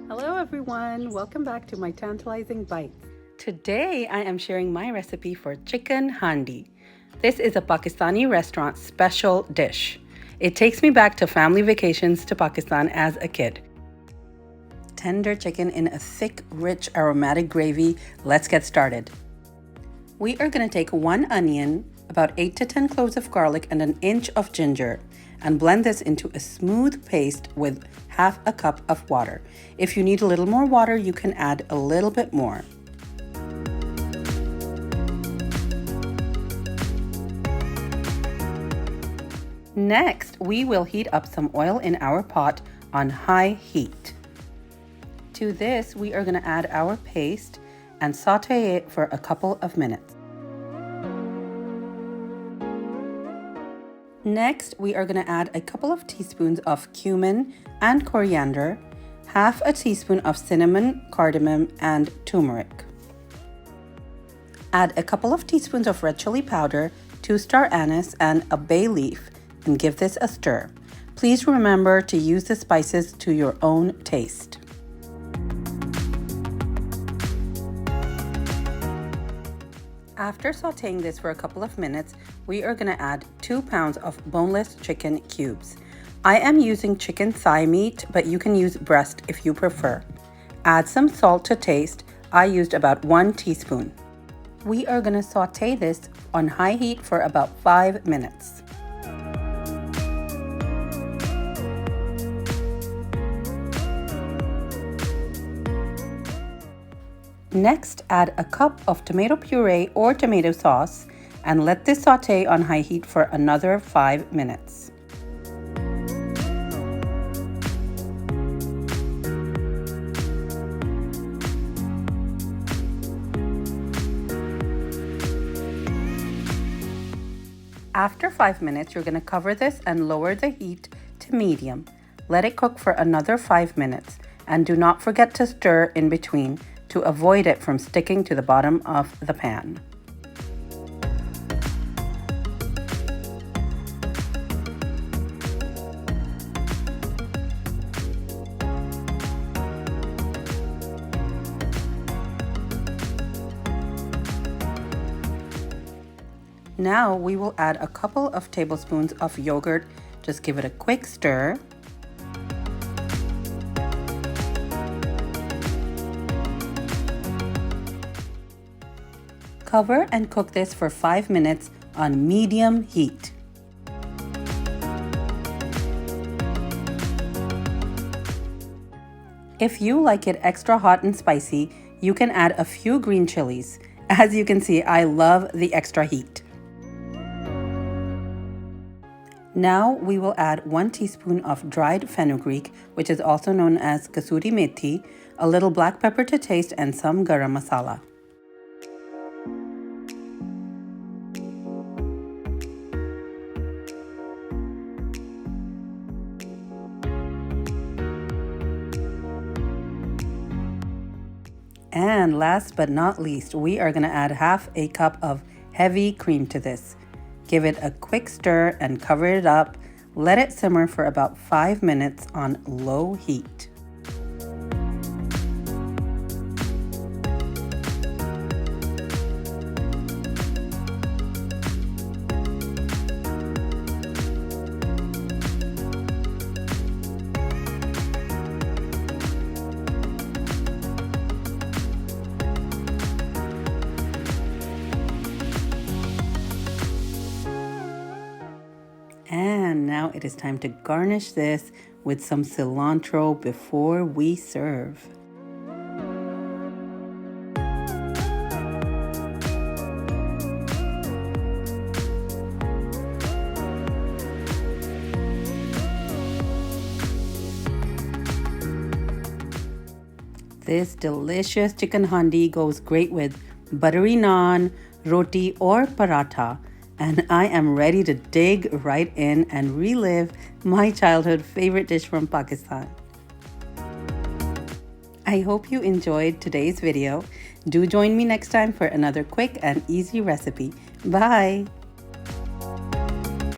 Hello everyone, welcome back to my tantalizing bites. Today I am sharing my recipe for Chicken Handi. This is a Pakistani restaurant special dish. It takes me back to family vacations to Pakistan as a kid. Tender chicken in a thick, rich, aromatic gravy. Let's get started. We are going to take 1 onion, about 8 to 10 cloves of garlic, and an inch of ginger, and blend this into a smooth paste with half a cup of water. If you need a little more water, you can add a little bit more. Next, we will heat up some oil in our pot on high heat. To this, we are going to add our paste and sauté it for a couple of minutes. Next, we are going to add a couple of teaspoons of cumin and coriander, half a teaspoon of cinnamon, cardamom, and turmeric. Add a couple of teaspoons of red chili powder, 2-star anise, and a bay leaf, and give this a stir. Please remember to use the spices to your own taste. After sauteing this for a couple of minutes, we are going to add 2 pounds of boneless chicken cubes. I am using chicken thigh meat, but you can use breast if you prefer. Add some salt to taste. I used about 1 teaspoon. We are going to saute this on high heat for about 5 minutes. Next, add a cup of tomato puree or tomato sauce and let this saute on high heat for another 5 minutes. After 5 minutes, you're going to cover this and lower the heat to medium. Let it cook for another 5 minutes, and do not forget to stir in between to avoid it from sticking to the bottom of the pan. Now we will add a couple of tablespoons of yogurt. Just give it a quick stir. Cover and cook this for 5 minutes on medium heat. If you like it extra hot and spicy, you can add a few green chilies. As you can see, I love the extra heat. Now we will add 1 teaspoon of dried fenugreek, which is also known as kasuri methi, a little black pepper to taste, and some garam masala. And last but not least, we are going to add half a cup of heavy cream to this. Give it a quick stir and cover it up. Let it simmer for about 5 minutes on low heat. And now it is time to garnish this with some cilantro before we serve. This delicious chicken handi goes great with buttery naan, roti, or paratha. And I am ready to dig right in and relive my childhood favorite dish from Pakistan. I hope you enjoyed today's video. Do join me next time for another quick and easy recipe. Bye!